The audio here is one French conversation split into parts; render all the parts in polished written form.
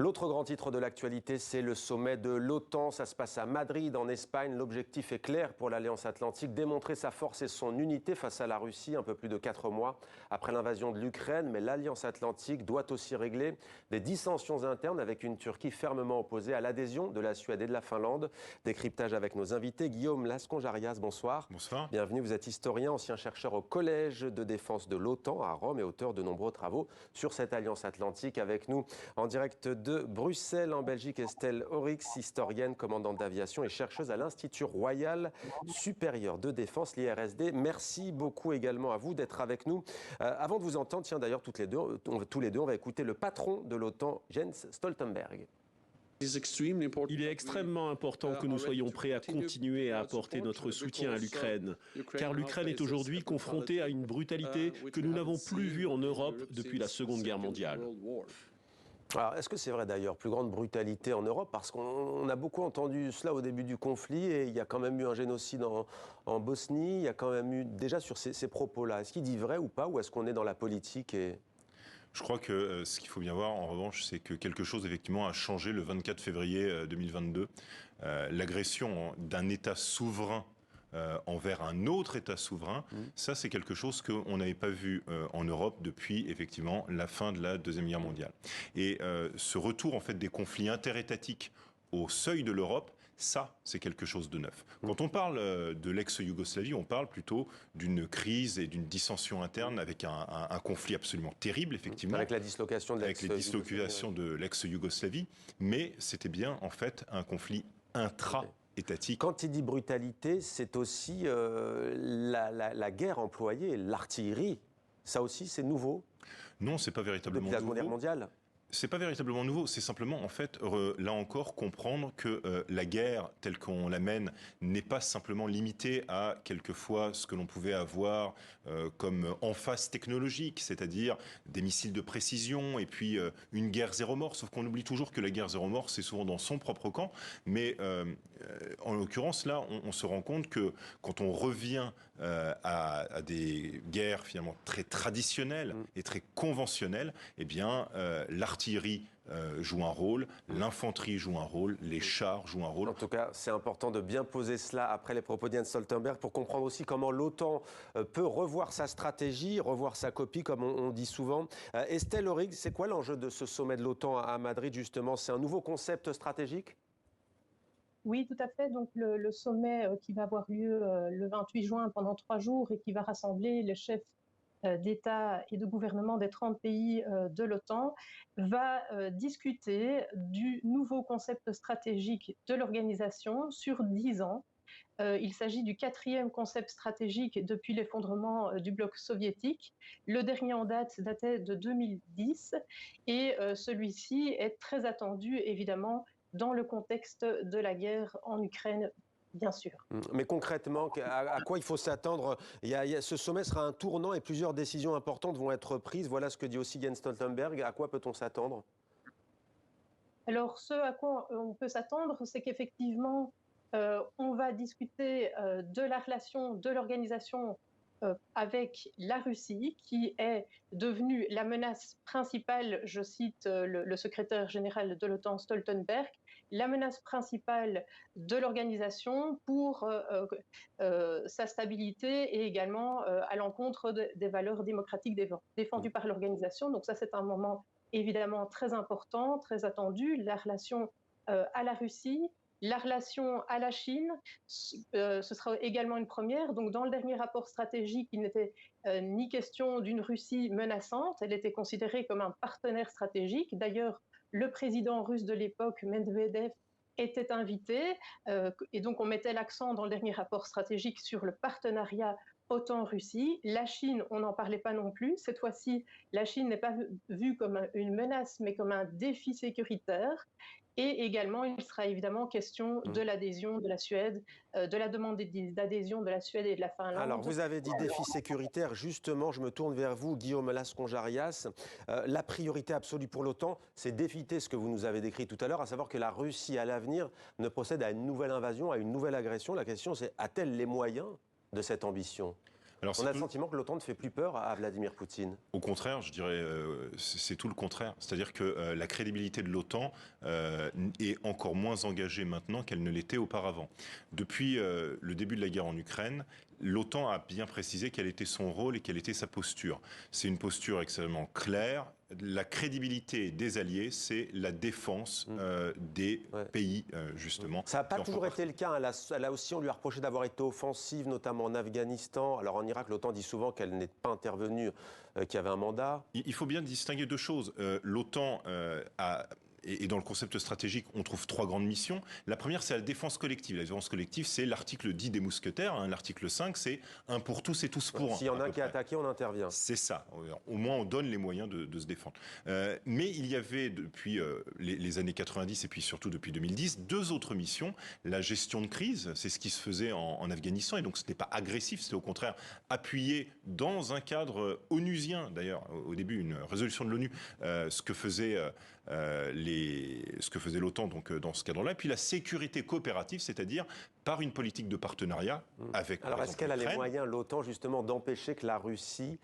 L'autre grand titre de l'actualité, c'est le sommet de l'OTAN. Ça se passe à Madrid, en Espagne. L'objectif est clair pour l'Alliance Atlantique, démontrer sa force et son unité face à la Russie un peu plus de 4 mois après l'invasion de l'Ukraine. Mais l'Alliance Atlantique doit aussi régler des dissensions internes avec une Turquie fermement opposée à l'adhésion de la Suède et de la Finlande. Décryptage avec nos invités. Guillaume Lasconjarias, bonsoir. Bonsoir. Bienvenue, vous êtes historien, ancien chercheur au Collège de défense de l'OTAN à Rome et auteur de nombreux travaux sur cette Alliance Atlantique. Avec nous en direct de Bruxelles, en Belgique, Estelle Oryx, historienne, commandante d'aviation et chercheuse à l'Institut Royal Supérieur de Défense, l'IRSD. Merci beaucoup également à vous d'être avec nous. Avant de vous entendre, tiens d'ailleurs, tous les deux, on va écouter le patron de l'OTAN, Jens Stoltenberg. Il est extrêmement important que nous soyons prêts à continuer à apporter notre soutien à l'Ukraine, car l'Ukraine est aujourd'hui confrontée à une brutalité que nous n'avons plus vue en Europe depuis la Seconde Guerre mondiale. Alors, est-ce que c'est vrai d'ailleurs, plus grande brutalité en Europe? Parce qu'on a beaucoup entendu cela au début du conflit et il y a quand même eu un génocide en Bosnie, il y a quand même eu déjà sur ces propos-là. Est-ce qu'il dit vrai ou pas, ou est-ce qu'on est dans la politique Je crois que ce qu'il faut bien voir, en revanche, c'est que quelque chose, effectivement, a changé le 24 février 2022. L'agression d'un État souverain envers un autre État souverain, ça c'est quelque chose qu'on n'avait pas vu en Europe depuis effectivement la fin de la Deuxième Guerre mondiale. Et ce retour en fait des conflits interétatiques au seuil de l'Europe, ça, c'est quelque chose de neuf. Quand on parle de l'ex-Yougoslavie, on parle plutôt d'une crise et d'une dissension interne avec un conflit absolument terrible, effectivement. Avec la dislocation de l'ex-Yougoslavie. Avec les dislocations de l'ex-Yougoslavie, mais c'était bien en fait un conflit intra-étatique. Quand il dit brutalité, c'est aussi la guerre employée, l'artillerie. Ça aussi, c'est nouveau? Non, c'est pas véritablement nouveau. Depuis la Seconde Guerre mondiale? C'est pas véritablement nouveau, c'est simplement en fait, là encore, comprendre que la guerre telle qu'on la mène n'est pas simplement limitée à quelquefois ce que l'on pouvait avoir comme emphase technologique, c'est-à-dire des missiles de précision et puis une guerre zéro mort, sauf qu'on oublie toujours que la guerre zéro mort c'est souvent dans son propre camp, mais en l'occurrence là on se rend compte que quand on revient à des guerres finalement très traditionnelles et très conventionnelles, eh bien l'artillerie joue un rôle, l'infanterie joue un rôle, les chars jouent un rôle. En tout cas, c'est important de bien poser cela après les propos d'Jens Stoltenberg pour comprendre aussi comment l'OTAN peut revoir sa stratégie, revoir sa copie, comme on dit souvent. Estelle Oryx, c'est quoi l'enjeu de ce sommet de l'OTAN à Madrid, justement? C'est un nouveau concept stratégique? Oui, tout à fait. Donc, le sommet qui va avoir lieu le 28 juin pendant 3 jours et qui va rassembler les chefs d'État et de gouvernement des 30 pays de l'OTAN va discuter du nouveau concept stratégique de l'organisation sur 10 ans. Il s'agit du 4e concept stratégique depuis l'effondrement du bloc soviétique. Le dernier en date datait de 2010 et celui-ci est très attendu, évidemment, dans le contexte de la guerre en Ukraine. Bien sûr. Mais concrètement, à quoi il faut s'attendre? Ce sommet sera un tournant et plusieurs décisions importantes vont être prises. Voilà ce que dit aussi Jens Stoltenberg. À quoi peut-on s'attendre? Alors, ce à quoi on peut s'attendre, c'est qu'effectivement, on va discuter de la relation de l'organisation avec la Russie, qui est devenue la menace principale, je cite le secrétaire général de l'OTAN Stoltenberg, la menace principale de l'organisation pour sa stabilité et également à l'encontre des valeurs démocratiques défendues par l'organisation. Donc ça, c'est un moment évidemment très important, très attendu, la relation à la Russie. La relation à la Chine, ce sera également une première. Donc, dans le dernier rapport stratégique, il n'était ni question d'une Russie menaçante. Elle était considérée comme un partenaire stratégique. D'ailleurs, le président russe de l'époque, Medvedev, était invité. Et donc, on mettait l'accent dans le dernier rapport stratégique sur le partenariat OTAN-Russie. La Chine, on n'en parlait pas non plus. Cette fois-ci, la Chine n'est pas vue comme une menace, mais comme un défi sécuritaire. Et également, il sera évidemment question de l'adhésion de la Suède, de la demande d'adhésion de la Suède et de la Finlande. Alors, vous avez dit défi sécuritaire. Justement, je me tourne vers vous, Guillaume Lasconjarias. La priorité absolue pour l'OTAN, c'est d'éviter ce que vous nous avez décrit tout à l'heure, à savoir que la Russie, à l'avenir, ne procède à une nouvelle invasion, à une nouvelle agression. La question, c'est, a-t-elle les moyens de cette ambition? On a le sentiment que l'OTAN ne fait plus peur à Vladimir Poutine. Au contraire, je dirais, c'est tout le contraire. C'est-à-dire que la crédibilité de l'OTAN est encore moins engagée maintenant qu'elle ne l'était auparavant. Depuis le début de la guerre en Ukraine, l'OTAN a bien précisé quel était son rôle et quelle était sa posture. C'est une posture extrêmement claire. La crédibilité des alliés, c'est la défense des pays, justement. Ça n'a pas toujours été le cas. Là aussi, on lui a reproché d'avoir été offensive, notamment en Afghanistan. Alors en Irak, l'OTAN dit souvent qu'elle n'est pas intervenue, qu'il y avait un mandat. Il faut bien distinguer deux choses. L'OTAN a... Et dans le concept stratégique, on trouve 3 grandes missions. La première, c'est la défense collective. La défense collective, c'est l'article 10 des Mousquetaires. Hein. L'article 5, c'est un pour tous et tous pour un. S'il y en a un qui est attaqué, on intervient. C'est ça. Au moins, on donne les moyens de se défendre. Mais il y avait, depuis les années 90 et puis surtout depuis 2010, 2 autres missions. La gestion de crise, c'est ce qui se faisait en Afghanistan. Et donc, ce n'était pas agressif, c'était au contraire appuyé dans un cadre onusien. D'ailleurs, au début, une résolution de l'ONU, ce que faisait l'OTAN donc dans ce cadre-là. Et puis la sécurité coopérative, c'est-à-dire par une politique de partenariat avec. Alors est-ce qu'elle a les moyens, l'OTAN, justement, d'empêcher que la Russie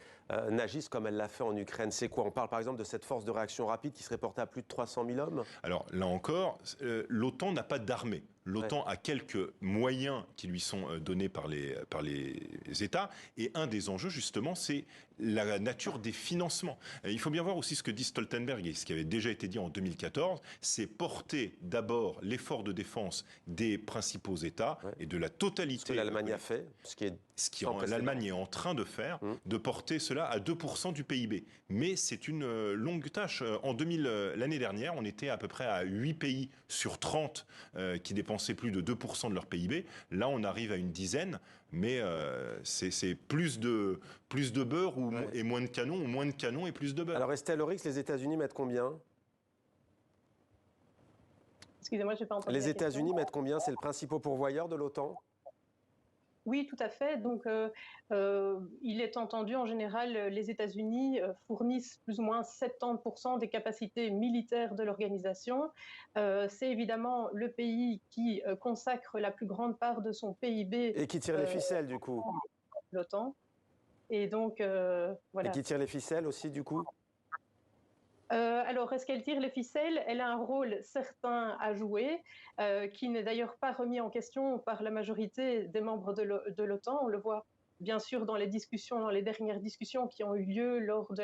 n'agisse comme elle l'a fait en Ukraine? C'est quoi? On parle par exemple de cette force de réaction rapide qui serait portée à plus de 300 000 hommes. Alors là encore, l'OTAN n'a pas d'armée. L'OTAN a quelques moyens qui lui sont donnés par les États. Et un des enjeux, justement, c'est la nature des financements. Il faut bien voir aussi ce que dit Stoltenberg et ce qui avait déjà été dit en 2014, c'est porter d'abord l'effort de défense des principaux États et de la totalité. Ce que l'Allemagne a fait, ce qui l'Allemagne est en train de faire, de porter cela à 2% du PIB. Mais c'est une longue tâche. L'année dernière, on était à peu près à 8 pays sur 30 qui dépensaient plus de 2% de leur PIB. Là, on arrive à une dizaine. Mais c'est plus de beurre et moins de canons, ou moins de canons et plus de beurre. Alors Estelle Oryx, les États-Unis mettent combien? Excusez-moi, je n'ai pas entendu. Les États-Unis mettent combien? C'est le principal pourvoyeur de l'OTAN? Oui, tout à fait. Donc, il est entendu, en général, les États-Unis fournissent plus ou moins 70% des capacités militaires de l'organisation. C'est évidemment le pays qui consacre la plus grande part de son PIB. Et qui tire les ficelles, du coup. L'OTAN. Et donc, voilà. Et qui tire les ficelles aussi, du coup? Alors, est-ce qu'elle tire les ficelles? Elle a un rôle certain à jouer, qui n'est d'ailleurs pas remis en question par la majorité des membres de l'OTAN. On le voit bien sûr dans les dernières discussions qui ont eu lieu lors de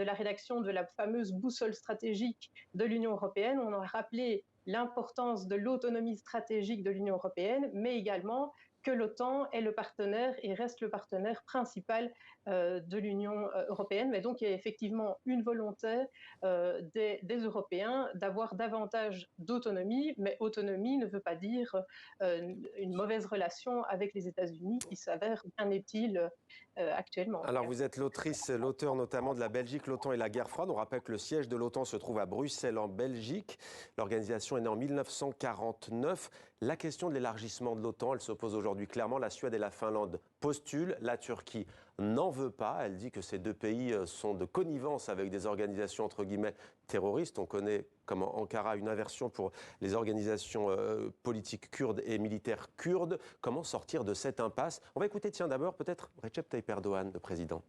la rédaction de la fameuse boussole stratégique de l'Union européenne. On a rappelé l'importance de l'autonomie stratégique de l'Union européenne, mais également que l'OTAN est le partenaire et reste le partenaire principal de l'Union européenne. Mais donc, il y a effectivement une volonté des Européens d'avoir davantage d'autonomie, mais autonomie ne veut pas dire une mauvaise relation avec les États-Unis qui s'avère bien utile actuellement. Alors, vous êtes l'auteur notamment de La Belgique, l'OTAN et la guerre froide. On rappelle que le siège de l'OTAN se trouve à Bruxelles, en Belgique. L'organisation est née en 1949. La question de l'élargissement de l'OTAN, elle se pose aujourd'hui clairement. La Suède et la Finlande postulent. La Turquie n'en veut pas. Elle dit que ces 2 pays sont de connivence avec des organisations, entre guillemets, terroristes. On connaît comme Ankara une aversion pour les organisations politiques kurdes et militaires kurdes. Comment sortir de cette impasse? On va écouter, tiens, d'abord peut-être Recep Tayyip Erdogan, le président.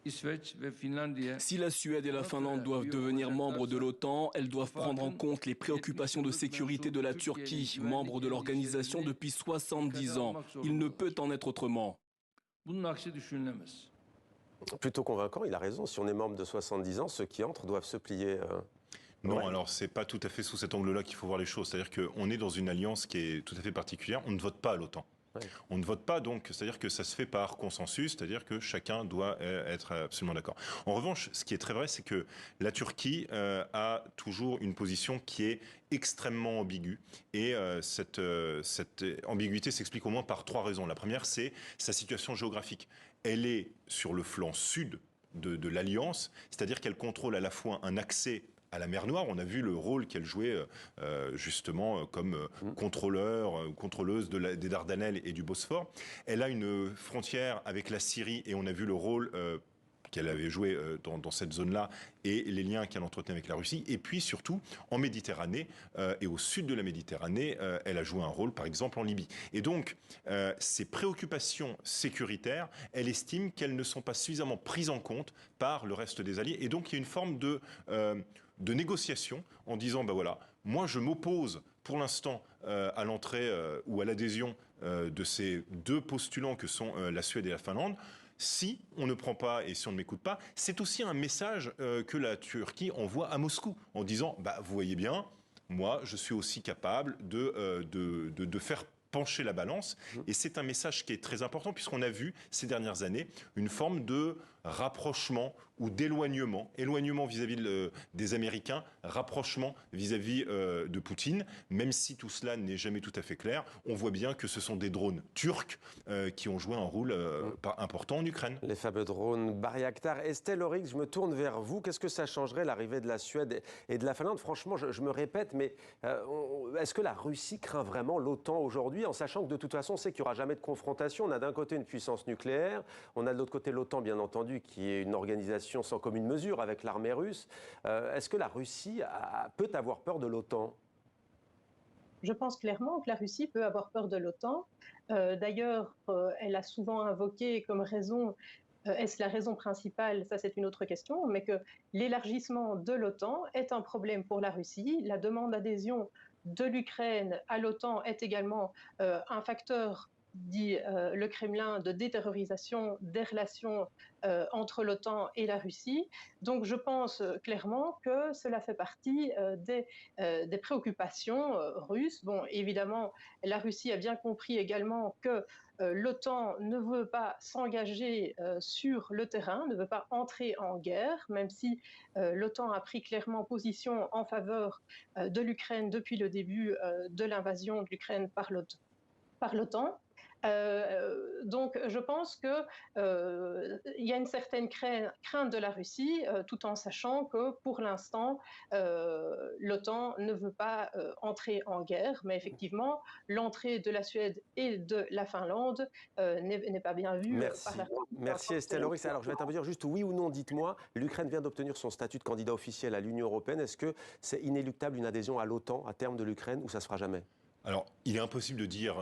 Si la Suède et la Finlande doivent devenir membres de l'OTAN, elles doivent prendre en compte les préoccupations de sécurité de la Turquie, membre de l'organisation depuis 70 ans. Il ne peut en être autrement. Plutôt convaincant, il a raison. Si on est membre de 70 ans, ceux qui entrent doivent se plier. Non, alors c'est pas tout à fait sous cet angle-là qu'il faut voir les choses. C'est-à-dire qu'on est dans une alliance qui est tout à fait particulière. On ne vote pas à l'OTAN. Ouais. On ne vote pas, donc, c'est-à-dire que ça se fait par consensus, c'est-à-dire que chacun doit être absolument d'accord. En revanche, ce qui est très vrai, c'est que la Turquie a toujours une position qui est extrêmement ambiguë. Et cette ambiguïté s'explique au moins par 3 raisons. La première, c'est sa situation géographique. Elle est sur le flanc sud de l'Alliance, c'est-à-dire qu'elle contrôle à la fois un accès à la mer Noire. On a vu le rôle qu'elle jouait justement comme contrôleuse des Dardanelles et du Bosphore. Elle a une frontière avec la Syrie et on a vu le rôle qu'elle avait joué dans cette zone-là et les liens qu'elle entretenait avec la Russie. Et puis surtout, en Méditerranée et au sud de la Méditerranée, elle a joué un rôle, par exemple, en Libye. Et donc, ces préoccupations sécuritaires, elle estime qu'elles ne sont pas suffisamment prises en compte par le reste des alliés. Et donc, il y a une forme de négociation en disant, ben voilà, moi je m'oppose pour l'instant à l'entrée ou à l'adhésion de ces deux postulants que sont la Suède et la Finlande. Si on ne prend pas et si on ne m'écoute pas, c'est aussi un message que la Turquie envoie à Moscou en disant, bah, vous voyez bien, moi je suis aussi capable de faire pencher la balance. Et c'est un message qui est très important puisqu'on a vu ces dernières années une forme de rapprochement ou d'éloignement, éloignement vis-à-vis des Américains, rapprochement vis-à-vis de Poutine, même si tout cela n'est jamais tout à fait clair. On voit bien que ce sont des drones turcs qui ont joué un rôle important en Ukraine. Les fameux drones Bayraktar. Estelle Oryx, je me tourne vers vous. Qu'est-ce que ça changerait l'arrivée de la Suède et de la Finlande? Franchement, je me répète, mais est-ce que la Russie craint vraiment l'OTAN aujourd'hui, en sachant que de toute façon, on sait qu'il n'y aura jamais de confrontation? On a d'un côté une puissance nucléaire, on a de l'autre côté l'OTAN, bien entendu, qui est une organisation sans commune mesure avec l'armée russe. Est-ce que la Russie peut avoir peur de l'OTAN? Je pense clairement que la Russie peut avoir peur de l'OTAN. D'ailleurs, elle a souvent invoqué comme raison, est-ce la raison principale? Ça, c'est une autre question, mais que l'élargissement de l'OTAN est un problème pour la Russie. La demande d'adhésion de l'Ukraine à l'OTAN est également un facteur, dit le Kremlin, de déterrorisation des relations entre l'OTAN et la Russie. Donc je pense clairement que cela fait partie des préoccupations russes. Bon, évidemment, la Russie a bien compris également que l'OTAN ne veut pas s'engager sur le terrain, ne veut pas entrer en guerre, même si l'OTAN a pris clairement position en faveur de l'Ukraine depuis le début de l'invasion de l'Ukraine par l'OTAN. Donc je pense qu'il y a une certaine crainte de la Russie, tout en sachant que pour l'instant, l'OTAN ne veut pas entrer en guerre, mais effectivement, l'entrée de la Suède et de la Finlande n'est pas bien vue. Merci Estelle Oryx. Alors je vais intervenir juste oui ou non, dites-moi, l'Ukraine vient d'obtenir son statut de candidat officiel à l'Union européenne. Est-ce que c'est inéluctable une adhésion à l'OTAN à terme de l'Ukraine ou ça ne se fera jamais? Alors, il est impossible de dire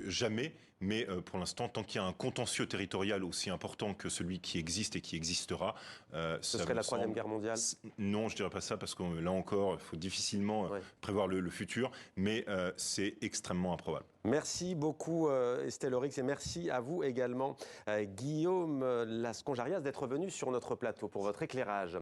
jamais, mais pour l'instant, tant qu'il y a un contentieux territorial aussi important que celui qui existe et qui existera... Ce serait la Troisième Guerre mondiale? Non, je ne dirais pas ça, parce que là encore, il faut difficilement prévoir le futur, mais c'est extrêmement improbable. Merci beaucoup Estelle Oryx et merci à vous également Guillaume Lasconjarias d'être venu sur notre plateau pour votre éclairage.